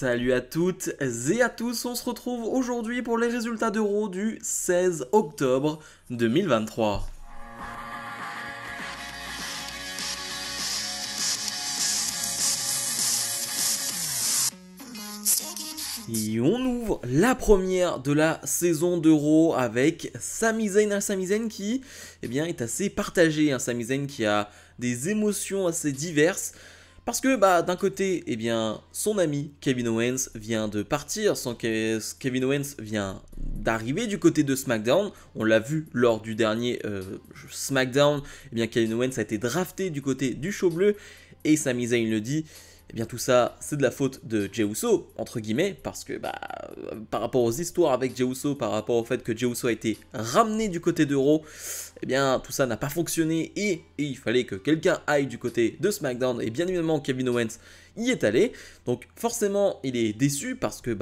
Salut à toutes et à tous, on se retrouve aujourd'hui pour les résultats d'Euro du 16 octobre 2023. Et on ouvre la première de la saison d'Euro avec Sami Zayn, qui est assez partagé, Sami Zayn qui a des émotions assez diverses. Parce que d'un côté, son ami Kevin Owens vient de partir, Kevin Owens vient d'arriver du côté de SmackDown. On l'a vu lors du dernier SmackDown, Kevin Owens a été drafté du côté du show bleu et Sami Zayn le dit. Tout ça, c'est de la faute de Jey Uso, entre guillemets, parce que par rapport aux histoires avec Jey Uso, par rapport au fait que Jey Uso a été ramené du côté d'Euro, tout ça n'a pas fonctionné et il fallait que quelqu'un aille du côté de SmackDown et bien évidemment Kevin Owens y est allé. Donc forcément, il est déçu parce que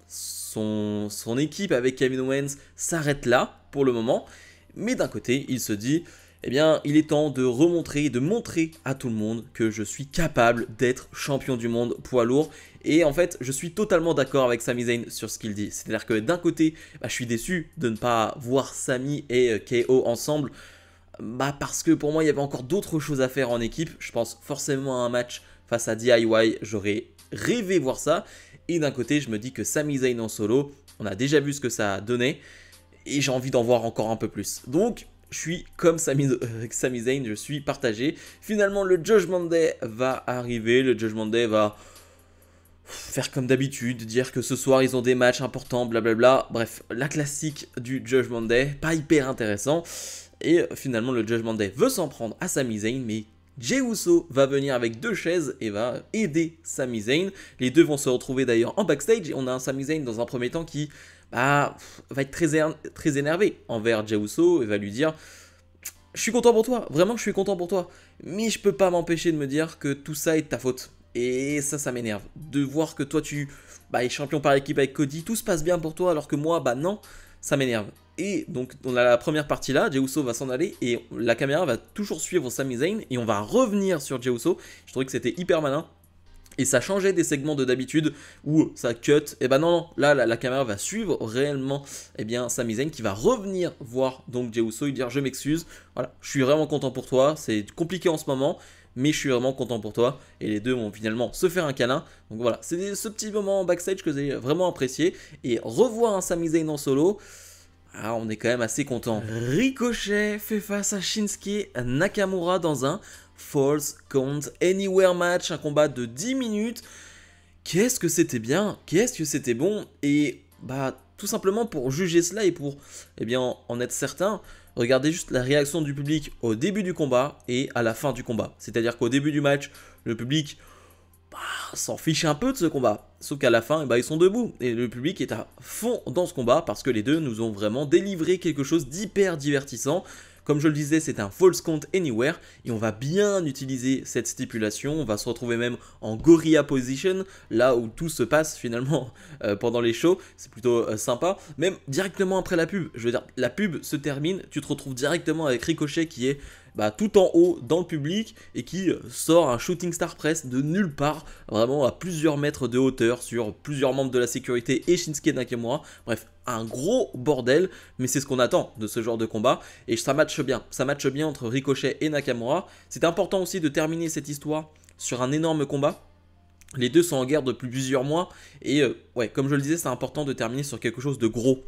son équipe avec Kevin Owens s'arrête là pour le moment, mais d'un côté, il se dit... il est temps de remontrer et de montrer à tout le monde que je suis capable d'être champion du monde poids lourd. Et en fait, je suis totalement d'accord avec Sami Zayn sur ce qu'il dit. C'est-à-dire que d'un côté, je suis déçu de ne pas voir Sami et KO ensemble. Parce que pour moi, il y avait encore d'autres choses à faire en équipe. Je pense forcément à un match face à DIY. J'aurais rêvé voir ça. Et d'un côté, je me dis que Sami Zayn en solo, on a déjà vu ce que ça a donné. Et j'ai envie d'en voir encore un peu plus. Donc... je suis comme Sami Zayn, je suis partagé. Finalement, le Judgment Day va arriver. Le Judgment Day va faire comme d'habitude, dire que ce soir, ils ont des matchs importants, blablabla. Bref, la classique du Judgment Day, pas hyper intéressant. Et finalement, le Judgment Day veut s'en prendre à Sami Zayn, mais Jey Uso va venir avec deux chaises et va aider Sami Zayn. Les deux vont se retrouver d'ailleurs en backstage. Et on a un Sami Zayn dans un premier temps qui... va être très énervé envers Jey Uso et va lui dire « Je suis content pour toi, vraiment je suis content pour toi, mais je peux pas m'empêcher de me dire que tout ça est de ta faute. » Et ça m'énerve, de voir que toi tu es champion par équipe avec Cody, tout se passe bien pour toi alors que moi, non, ça m'énerve. Et donc on a la première partie là, Jey Uso va s'en aller et la caméra va toujours suivre Sami Zayn et on va revenir sur Jey Uso. Je trouvais que c'était hyper malin. Et ça changeait des segments de d'habitude où ça cut. Et non, là la caméra va suivre réellement Sami Zayn qui va revenir voir donc Jey Uso et dire je m'excuse. Voilà, je suis vraiment content pour toi. C'est compliqué en ce moment, mais je suis vraiment content pour toi. Et les deux vont finalement se faire un câlin. Donc voilà, c'est ce petit moment backstage que j'ai vraiment apprécié. Et revoir un Sami Zayn en solo. On est quand même assez content. Ricochet fait face à Shinsuke Nakamura dans un Falls Count Anywhere match, un combat de 10 minutes. Qu'est-ce que c'était bien, qu'est-ce que c'était bon. Et tout simplement pour juger cela et pour en être certain, regardez juste la réaction du public au début du combat et à la fin du combat. C'est-à-dire qu'au début du match, le public s'en fiche un peu de ce combat. Sauf qu'à la fin, ils sont debout. Et le public est à fond dans ce combat parce que les deux nous ont vraiment délivré quelque chose d'hyper divertissant. Comme je le disais, c'est un Falls Count Anywhere et on va bien utiliser cette stipulation. On va se retrouver même en Gorilla Position, là où tout se passe finalement pendant les shows. C'est plutôt sympa. Même directement après la pub. Je veux dire, la pub se termine, tu te retrouves directement avec Ricochet qui est tout en haut dans le public et qui sort un Shooting Star Press de nulle part, vraiment à plusieurs mètres de hauteur sur plusieurs membres de la sécurité et Shinsuke Nakamura. Bref, un gros bordel, mais c'est ce qu'on attend de ce genre de combat et ça matche bien entre Ricochet et Nakamura. C'est important aussi de terminer cette histoire sur un énorme combat. Les deux sont en guerre depuis plusieurs mois et comme je le disais, c'est important de terminer sur quelque chose de gros,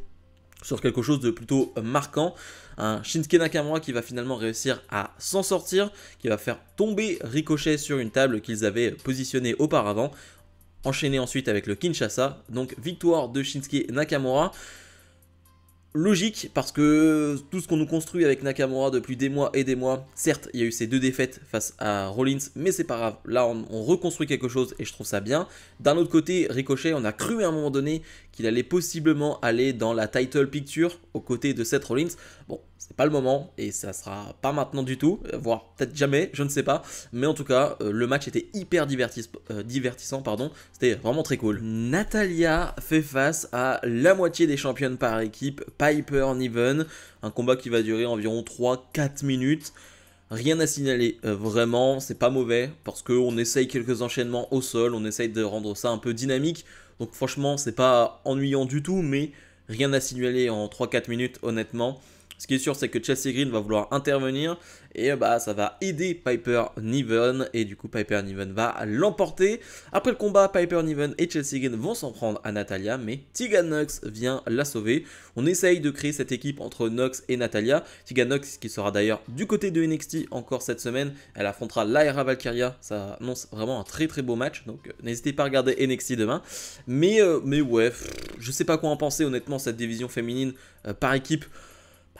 sur quelque chose de plutôt marquant. Un Shinsuke Nakamura qui va finalement réussir à s'en sortir, qui va faire tomber Ricochet sur une table qu'ils avaient positionnée auparavant, enchaîné ensuite avec le Kinshasa. Donc victoire de Shinsuke Nakamura. Logique, parce que tout ce qu'on nous construit avec Nakamura depuis des mois et des mois, certes il y a eu ces deux défaites face à Rollins, mais c'est pas grave, là on reconstruit quelque chose et je trouve ça bien. D'un autre côté, Ricochet, on a cru à un moment donné qu'il allait possiblement aller dans la title picture aux côtés de Seth Rollins. Bon, c'est pas le moment et ça sera pas maintenant du tout, voire peut-être jamais, je ne sais pas, mais en tout cas le match était hyper divertissant, c'était vraiment très cool. Natalya fait face à la moitié des championnes par équipe, Piper Niven, un combat qui va durer environ 3-4 minutes. Rien à signaler, vraiment, c'est pas mauvais, parce qu'on essaye quelques enchaînements au sol, on essaye de rendre ça un peu dynamique, donc franchement, c'est pas ennuyant du tout, mais rien à signaler en 3-4 minutes, honnêtement. Ce qui est sûr, c'est que Chelsea Green va vouloir intervenir et ça va aider Piper Niven et du coup Piper Niven va l'emporter. Après le combat, Piper Niven et Chelsea Green vont s'en prendre à Natalya, mais Tegan Nox vient la sauver. On essaye de créer cette équipe entre Nox et Natalya. Tegan Nox qui sera d'ailleurs du côté de NXT encore cette semaine. Elle affrontera Lyra Valkyria. Ça annonce vraiment un très très beau match, donc n'hésitez pas à regarder NXT demain. Mais ouais, je sais pas quoi en penser honnêtement, cette division féminine par équipe.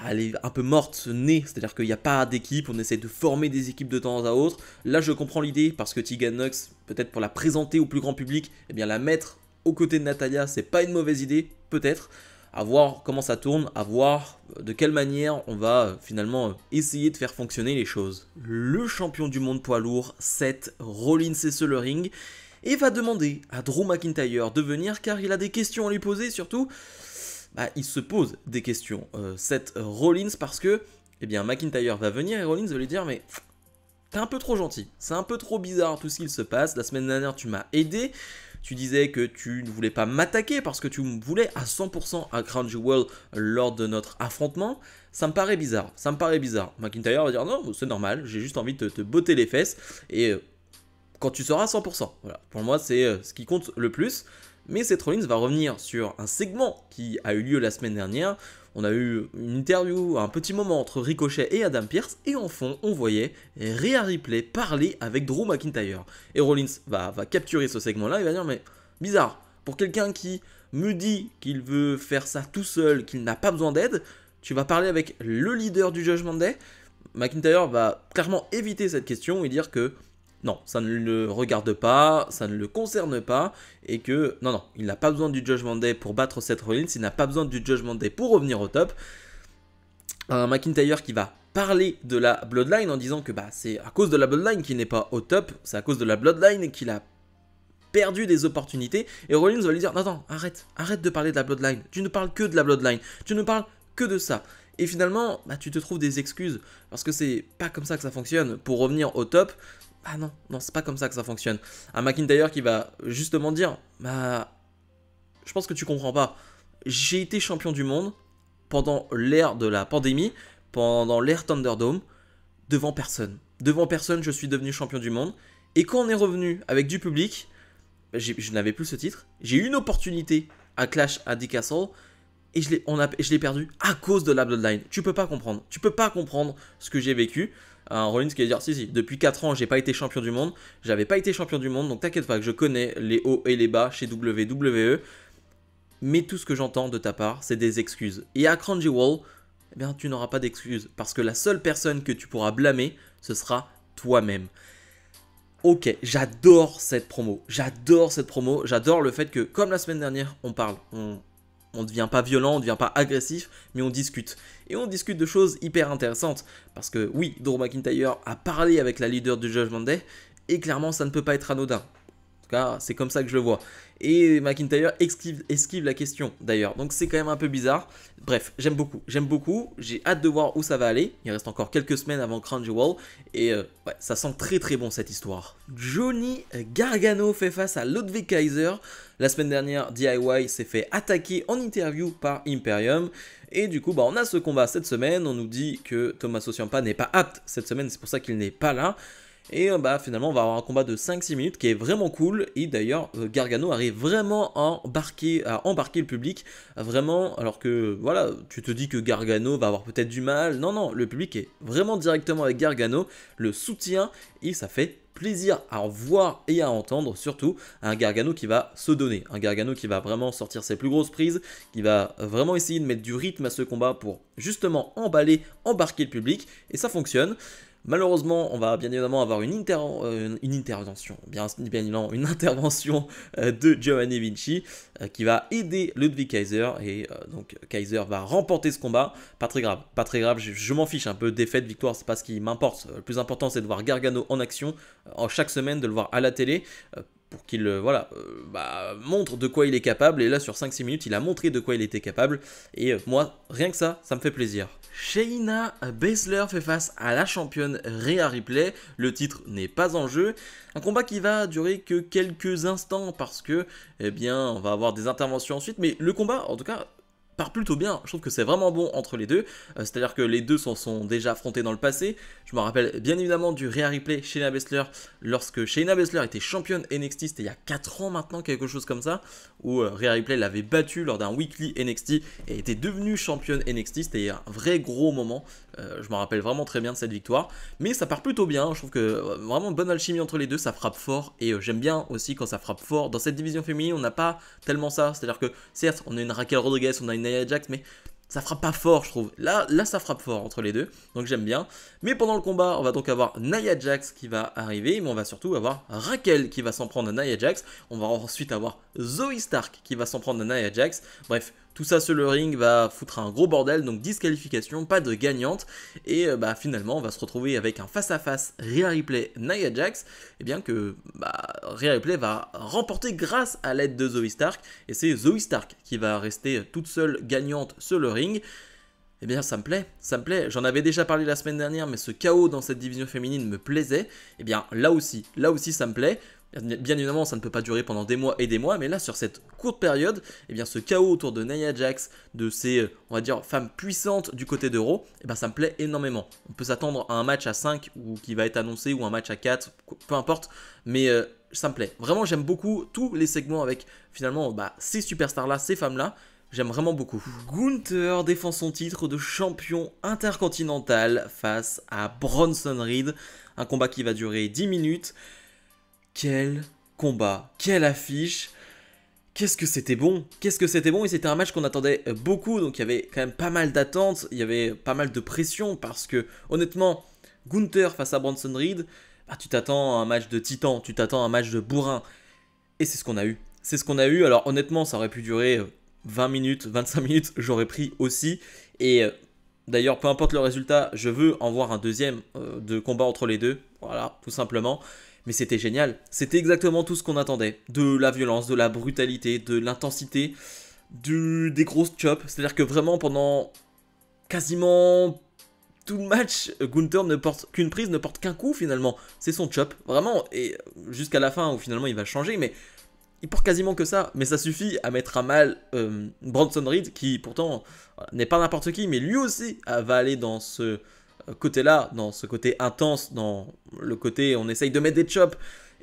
Elle est un peu morte, née, c'est-à-dire qu'il n'y a pas d'équipe, on essaie de former des équipes de temps à autre. Là, je comprends l'idée, parce que Tegan Nox, peut-être pour la présenter au plus grand public, eh bien la mettre aux côtés de Natalya, c'est pas une mauvaise idée, peut-être. À voir comment ça tourne, à voir de quelle manière on va finalement essayer de faire fonctionner les choses. Le champion du monde poids lourd, Seth Rollins est sur le ring, et va demander à Drew McIntyre de venir, car il a des questions à lui poser, surtout... il se pose des questions, Seth Rollins, parce que eh bien, McIntyre va venir et Rollins va lui dire mais t'es un peu trop gentil, c'est un peu trop bizarre tout ce qu'il se passe, la semaine dernière tu m'as aidé, tu disais que tu ne voulais pas m'attaquer parce que tu me voulais à 100% à Crown Jewel lors de notre affrontement, ça me paraît bizarre, McIntyre va dire non, c'est normal, j'ai juste envie de te botter les fesses et quand tu seras à 100%, voilà, pour moi c'est ce qui compte le plus. Mais Seth Rollins va revenir sur un segment qui a eu lieu la semaine dernière. On a eu une interview, un petit moment entre Ricochet et Adam Pearce. Et en fond, on voyait Rhea Ripley parler avec Drew McIntyre. Et Rollins va capturer ce segment-là et va dire mais bizarre, pour quelqu'un qui me dit qu'il veut faire ça tout seul, qu'il n'a pas besoin d'aide, tu vas parler avec le leader du Judgment Day. McIntyre va clairement éviter cette question et dire que non, ça ne le regarde pas, ça ne le concerne pas, et que non, il n'a pas besoin du Judgment Day pour battre Seth Rollins, il n'a pas besoin du Judgment Day pour revenir au top. Un McIntyre qui va parler de la Bloodline en disant que c'est à cause de la Bloodline qu'il n'est pas au top, c'est à cause de la Bloodline qu'il a perdu des opportunités, et Rollins va lui dire non, arrête de parler de la Bloodline, tu ne parles que de la Bloodline, tu ne parles que de ça. Et finalement, tu te trouves des excuses, parce que c'est pas comme ça que ça fonctionne. Pour revenir au top, non, c'est pas comme ça que ça fonctionne. Un McIntyre qui va justement dire je pense que tu comprends pas. J'ai été champion du monde pendant l'ère de la pandémie, pendant l'ère Thunderdome, devant personne. Devant personne, je suis devenu champion du monde. Et quand on est revenu avec du public, je n'avais plus ce titre. J'ai eu une opportunité à Clash à The Castle et je l'ai perdu à cause de la Bloodline. Tu peux pas comprendre. Tu peux pas comprendre ce que j'ai vécu. Un Rollins qui va dire si, depuis 4 ans j'ai pas été champion du monde, j'avais pas été champion du monde, donc t'inquiète pas que je connais les hauts et les bas chez WWE, mais tout ce que j'entends de ta part c'est des excuses. Et à Crown Jewel, eh bien tu n'auras pas d'excuses, parce que la seule personne que tu pourras blâmer, ce sera toi-même. Ok, j'adore cette promo, j'adore le fait que, comme la semaine dernière, on parle, on ne devient pas violent, on ne devient pas agressif, mais on discute. Et on discute de choses hyper intéressantes. Parce que oui, Drew McIntyre a parlé avec la leader du Judgment Day, et clairement ça ne peut pas être anodin. En tout cas, c'est comme ça que je le vois. Et McIntyre esquive la question d'ailleurs, donc c'est quand même un peu bizarre. Bref, j'aime beaucoup, j'ai hâte de voir où ça va aller. Il reste encore quelques semaines avant Crown Jewel, et ouais, ça sent très très bon cette histoire. Johnny Gargano fait face à Ludwig Kaiser. La semaine dernière, DIY s'est fait attaquer en interview par Imperium. Et du coup, on a ce combat cette semaine. On nous dit que Tommaso Ciampa n'est pas apte cette semaine, c'est pour ça qu'il n'est pas là. Et finalement, on va avoir un combat de 5-6 minutes qui est vraiment cool. Et d'ailleurs, Gargano arrive vraiment à embarquer le public. Vraiment, alors que, voilà, tu te dis que Gargano va avoir peut-être du mal. Non, le public est vraiment directement avec Gargano. Le soutien, et ça fait plaisir à voir et à entendre, surtout un Gargano qui va se donner, un Gargano qui va vraiment sortir ses plus grosses prises, qui va vraiment essayer de mettre du rythme à ce combat pour justement embarquer le public, et ça fonctionne. Malheureusement, on va bien évidemment avoir une intervention de Giovanni Vinci qui va aider Ludwig Kaiser, et donc Kaiser va remporter ce combat. Pas très grave, je m'en fiche un peu, défaite, victoire, c'est pas ce qui m'importe. Le plus important c'est de voir Gargano en action chaque semaine, de le voir à la télé. pour qu'il montre de quoi il est capable. Et là, sur 5-6 minutes, il a montré de quoi il était capable. Et moi, rien que ça me fait plaisir. Shayna Baszler fait face à la championne Rhea Ripley. Le titre n'est pas en jeu. Un combat qui va durer que quelques instants parce que, on va avoir des interventions ensuite. Mais le combat, en tout cas, part plutôt bien. Je trouve que c'est vraiment bon entre les deux. C'est-à-dire que les deux sont déjà affrontés dans le passé. Je me rappelle bien évidemment du Rhea Ripley, Shayna Baszler, lorsque Shayna Baszler était championne NXT, c'était il y a 4 ans maintenant, quelque chose comme ça, où Rhea Ripley l'avait battue lors d'un weekly NXT et était devenue championne NXT. C'était un vrai gros moment. Je me rappelle vraiment très bien de cette victoire. Mais ça part plutôt bien. Je trouve que vraiment bonne alchimie entre les deux. Ça frappe fort. Et j'aime bien aussi quand ça frappe fort. Dans cette division féminine, on n'a pas tellement ça. C'est-à-dire que certes, on a une Raquel Rodriguez, on a une Nia Jax, mais ça frappe pas fort, je trouve. Là, ça frappe fort entre les deux, donc j'aime bien. Mais pendant le combat, on va donc avoir Nia Jax qui va arriver, mais on va surtout avoir Raquel qui va s'en prendre à Nia Jax. On va ensuite avoir Zoey Stark qui va s'en prendre à Nia Jax. Bref, tout ça sur le ring va foutre un gros bordel, donc disqualification, pas de gagnante. Et finalement, on va se retrouver avec un face-à-face Rhea Ripley-Nia Jax. Et bien que Rhea Ripley va remporter grâce à l'aide de Zoey Stark. Et c'est Zoey Stark qui va rester toute seule gagnante sur le ring. Eh bien ça me plaît. J'en avais déjà parlé la semaine dernière, mais ce chaos dans cette division féminine me plaisait. Eh bien là aussi ça me plaît. Bien évidemment, ça ne peut pas durer pendant des mois et des mois, mais là, sur cette courte période, eh bien, ce chaos autour de Nia Jax, de ces, on va dire, femmes puissantes du côté de Raw, eh bien, ça me plaît énormément. On peut s'attendre à un match à 5 ou qui va être annoncé, ou un match à 4, peu importe, mais ça me plaît. Vraiment, j'aime beaucoup tous les segments avec, finalement, ces superstars-là, ces femmes-là. J'aime vraiment beaucoup. Gunther défend son titre de champion intercontinental face à Bronson Reed. Un combat qui va durer 10 minutes. Quel combat, quelle affiche, qu'est-ce que c'était bon, et c'était un match qu'on attendait beaucoup, donc il y avait quand même pas mal d'attentes, il y avait pas mal de pression, parce que honnêtement, Gunther face à Bronson Reed, tu t'attends à un match de titan, tu t'attends à un match de bourrin, et c'est ce qu'on a eu, alors honnêtement ça aurait pu durer 20 minutes, 25 minutes, j'aurais pris aussi, et d'ailleurs peu importe le résultat, je veux en voir un deuxième de combat entre les deux, voilà, tout simplement. Mais c'était génial, c'était exactement tout ce qu'on attendait. De la violence, de la brutalité, de l'intensité, des grosses chops. C'est-à-dire que vraiment pendant quasiment tout le match, Gunther ne porte qu'une prise, ne porte qu'un coup finalement. C'est son chop, vraiment. Et jusqu'à la fin où finalement il va changer, mais il porte quasiment que ça. Mais ça suffit à mettre à mal Bronson Reed, qui pourtant n'est pas n'importe qui, mais lui aussi va aller dans ce côté-là, dans ce côté intense, dans le côté on essaye de mettre des chops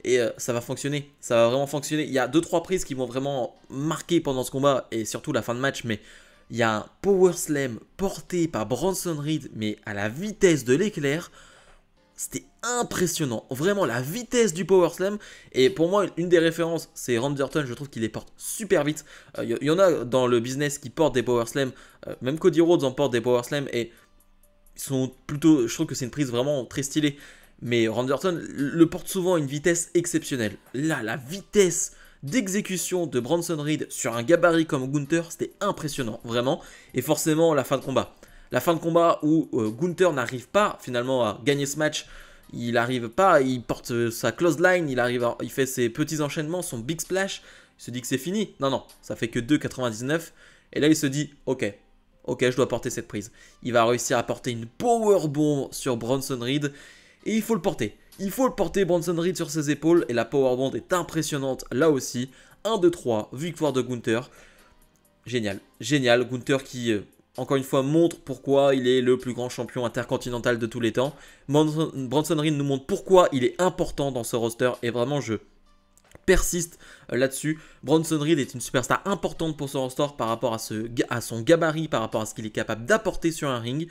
et ça va fonctionner, ça va vraiment fonctionner. Il y a 2-3 prises qui vont vraiment marquer pendant ce combat et surtout la fin de match, mais il y a un power slam porté par Bronson Reed, mais à la vitesse de l'éclair. C'était impressionnant, vraiment la vitesse du power slam. Et pour moi, une des références, c'est Randy Orton. Je trouve qu'il les porte super vite. Il y en a dans le business qui portent des power slam, même Cody Rhodes en porte des power slam et sont plutôt, je trouve que c'est une prise vraiment très stylée. Mais Randy Orton le porte souvent à une vitesse exceptionnelle. Là, la vitesse d'exécution de Bronson Reed sur un gabarit comme Gunther, c'était impressionnant, vraiment. Et forcément, la fin de combat. La fin de combat où Gunther n'arrive pas finalement à gagner ce match. Il n'arrive pas, il porte sa close line, il fait ses petits enchaînements, son big splash. Il se dit que c'est fini. Non, ça fait que 2,99. Et là, il se dit, ok, je dois porter cette prise. Il va réussir à porter une powerbomb sur Bronson Reed. Et il faut le porter. Il faut le porter, Bronson Reed, sur ses épaules. Et la powerbomb est impressionnante là aussi. 1, 2, 3, victoire de Gunther. Génial. Gunther qui, encore une fois, montre pourquoi il est le plus grand champion intercontinental de tous les temps. Bronson Reed nous montre pourquoi il est important dans ce roster. Et vraiment, je persiste là-dessus. Bronson Reed est une superstar importante pour son roster par rapport à son gabarit, par rapport à ce qu'il est capable d'apporter sur un ring.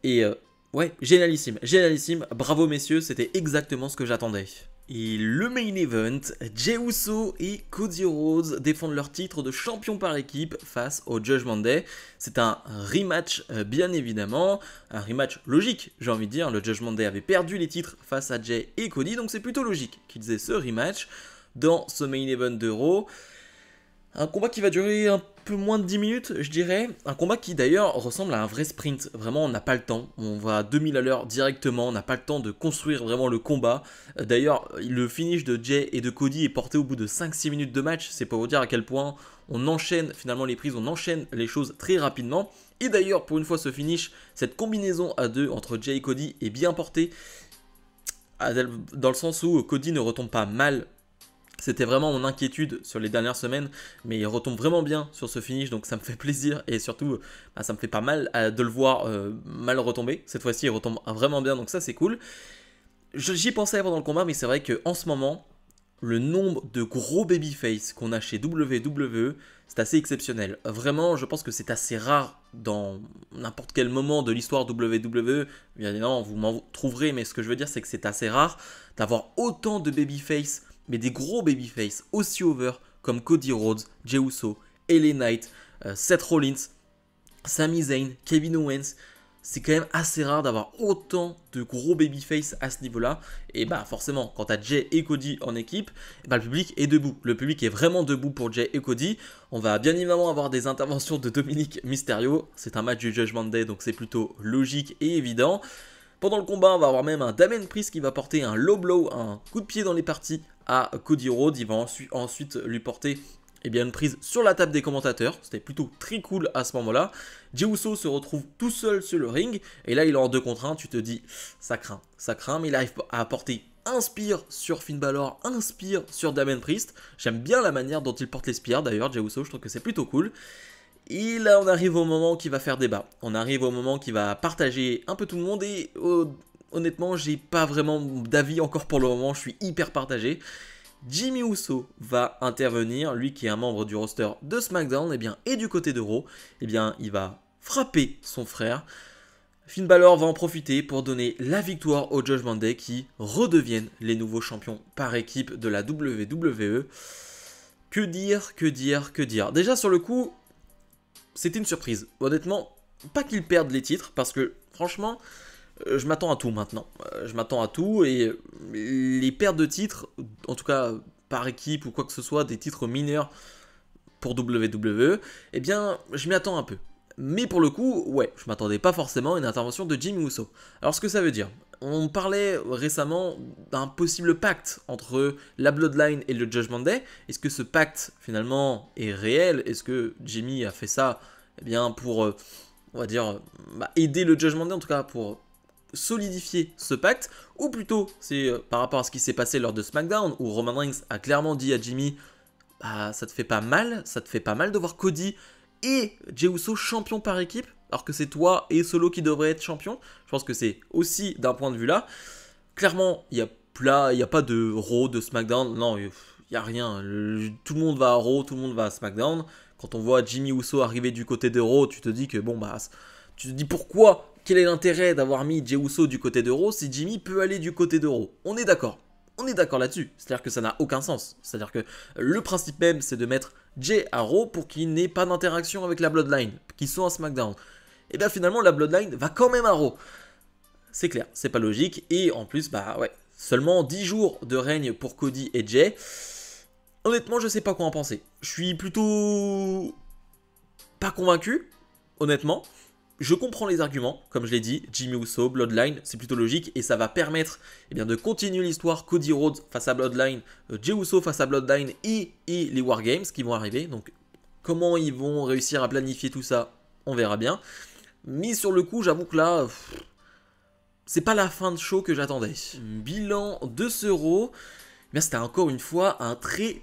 Et ouais, génialissime. Bravo messieurs, c'était exactement ce que j'attendais. Et le main event, Jey Uso et Cody Rhodes défendent leur titre de champion par équipe face au Judgment Day. C'est un rematch bien évidemment, un rematch logique j'ai envie de dire. Le Judgment Day avait perdu les titres face à Jey et Cody, donc c'est plutôt logique qu'ils aient ce rematch dans ce main event de Raw. Un combat qui va durer un peu moins de 10 minutes, je dirais. Un combat qui d'ailleurs ressemble à un vrai sprint. Vraiment, on n'a pas le temps. On va à 2000 à l'heure directement. On n'a pas le temps de construire vraiment le combat. D'ailleurs, le finish de Jay et de Cody est porté au bout de 5-6 minutes de match. C'est pour vous dire à quel point on enchaîne finalement les prises, on enchaîne les choses très rapidement. Et d'ailleurs, pour une fois, ce finish, cette combinaison à deux entre Jay et Cody est bien portée. Dans le sens où Cody ne retombe pas mal. C'était vraiment mon inquiétude sur les dernières semaines, mais il retombe vraiment bien sur ce finish, donc ça me fait plaisir et surtout ça me fait pas mal de le voir mal retomber. Cette fois-ci il retombe vraiment bien, donc ça c'est cool. J'y pensais pendant le combat, mais c'est vrai qu'en ce moment, le nombre de gros babyface qu'on a chez WWE, c'est assez exceptionnel. Vraiment, je pense que c'est assez rare dans n'importe quel moment de l'histoire WWE. Bien évidemment, vous m'en trouverez, mais ce que je veux dire, c'est que c'est assez rare d'avoir autant de babyface, mais des gros babyface aussi over comme Cody Rhodes, Jey Uso, LA Knight, Seth Rollins, Sami Zayn, Kevin Owens. C'est quand même assez rare d'avoir autant de gros babyface à ce niveau-là. Et bah forcément, quand tu as Jay et Cody en équipe, bah, le public est debout. Le public est vraiment debout pour Jay et Cody. On va bien évidemment avoir des interventions de Dominic Mysterio. C'est un match du Judgment Day, donc c'est plutôt logique et évident. Pendant le combat, on va avoir même un Damien Priest qui va porter un low blow, un coup de pied dans les parties à Cody Rhodes. Il va ensuite lui porter une prise sur la table des commentateurs. C'était plutôt très cool à ce moment-là. Jey Uso se retrouve tout seul sur le ring. Et là, il est en 2 contre 1. Tu te dis, ça craint. Mais il arrive à apporter un spear sur Finn Balor, un spear sur Damien Priest. J'aime bien la manière dont il porte les spears d'ailleurs, Jey Uso. Je trouve que c'est plutôt cool. Et là, on arrive au moment qui va faire débat. On arrive au moment qui va partager un peu tout le monde. Et honnêtement, j'ai pas vraiment d'avis encore pour le moment. Je suis hyper partagé. Jimmy Uso va intervenir, lui qui est un membre du roster de SmackDown, et du côté de Raw, il va frapper son frère. Finn Balor va en profiter pour donner la victoire au Judgment Day qui redeviennent les nouveaux champions par équipe de la WWE. Que dire. Déjà sur le coup, c'était une surprise. Honnêtement, pas qu'ils perdent les titres parce que franchement, je m'attends à tout maintenant. Je m'attends à tout et les pertes de titres, en tout cas par équipe ou quoi que ce soit, des titres mineurs pour WWE, je m'y attends un peu. Mais pour le coup, ouais, je m'attendais pas forcément à une intervention de Jimmy Uso. Alors ce que ça veut dire, on parlait récemment d'un possible pacte entre la Bloodline et le Judgment Day. Est-ce que ce pacte finalement est réel? Est-ce que Jimmy a fait ça pour, on va dire, aider le Judgment Day, en tout cas pour solidifier ce pacte, ou plutôt c'est par rapport à ce qui s'est passé lors de SmackDown où Roman Reigns a clairement dit à Jimmy ça te fait pas mal de voir Cody et Jey Uso champion par équipe alors que c'est toi et Solo qui devraient être champions. Je pense que c'est aussi d'un point de vue là. Clairement, il y a pas de Raw, de SmackDown, non, il y a rien. Tout le monde va à Raw, tout le monde va à SmackDown. Quand on voit Jimmy Uso arriver du côté de Raw, tu te dis que tu te dis pourquoi. Quel est l'intérêt d'avoir mis Jey Uso du côté de Raw si Jimmy peut aller du côté de Raw? On est d'accord. On est d'accord là-dessus. C'est-à-dire que ça n'a aucun sens. C'est-à-dire que le principe même, c'est de mettre Jey à Raw pour qu'il n'ait pas d'interaction avec la Bloodline, qu'ils soient à SmackDown. Et bien finalement, la Bloodline va quand même à Raw. C'est clair, c'est pas logique. Et en plus, seulement 10 jours de règne pour Cody et Jey. Honnêtement, je sais pas quoi en penser. Je suis plutôt pas convaincu, honnêtement. Je comprends les arguments, comme je l'ai dit, Jimmy Uso, Bloodline, c'est plutôt logique et ça va permettre de continuer l'histoire Cody Rhodes face à Bloodline, Jey Uso face à Bloodline et les Wargames qui vont arriver. Donc comment ils vont réussir à planifier tout ça, on verra bien. Mais sur le coup, j'avoue que là, c'est pas la fin de show que j'attendais. Bilan de ce Raw. C'était encore une fois un très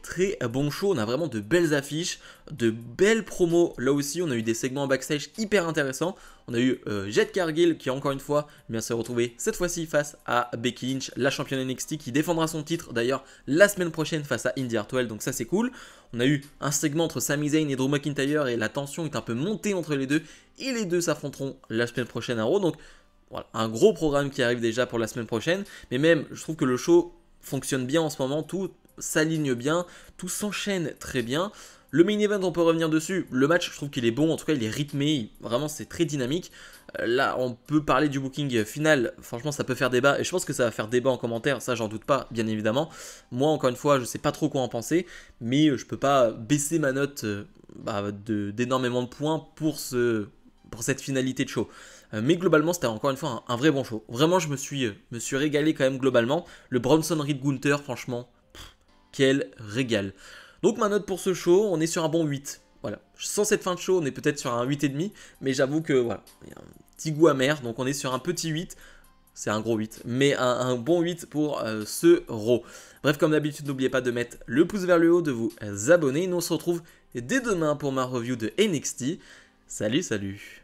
bon show. On a vraiment de belles affiches, de belles promos. Là aussi, on a eu des segments backstage hyper intéressants. On a eu Jade Cargill qui, encore une fois, s'est retrouvée cette fois-ci face à Becky Lynch, la championne NXT, qui défendra son titre d'ailleurs la semaine prochaine face à Indy Hartwell. Donc ça, c'est cool. On a eu un segment entre Sami Zayn et Drew McIntyre et la tension est un peu montée entre les deux. Et les deux s'affronteront la semaine prochaine à Raw. Donc voilà, un gros programme qui arrive déjà pour la semaine prochaine. Mais même, je trouve que le show fonctionne bien en ce moment, tout s'aligne bien, tout s'enchaîne très bien. Le main event, on peut revenir dessus. Le match, je trouve qu'il est bon. En tout cas, il est rythmé. Vraiment, c'est très dynamique. Là, on peut parler du booking final. Franchement, ça peut faire débat. Et je pense que ça va faire débat en commentaire. Ça, j'en doute pas, bien évidemment. Moi, encore une fois, je sais pas trop quoi en penser. Mais je peux pas baisser ma note d'énormément de points pour cette finalité de show. Mais globalement, c'était encore une fois un vrai bon show. Vraiment, je me suis régalé quand même globalement. Le Bronson Reed Gunther, franchement, quel régal. Donc ma note pour ce show, on est sur un bon 8. Voilà. Sans cette fin de show, on est peut-être sur un 8,5. Mais j'avoue que voilà, il y a un petit goût amer. Donc on est sur un petit 8. C'est un gros 8. Mais un bon 8 pour ce Raw. Bref, comme d'habitude, n'oubliez pas de mettre le pouce vers le haut, de vous abonner. Nous on se retrouve dès demain pour ma review de NXT. Salut, salut.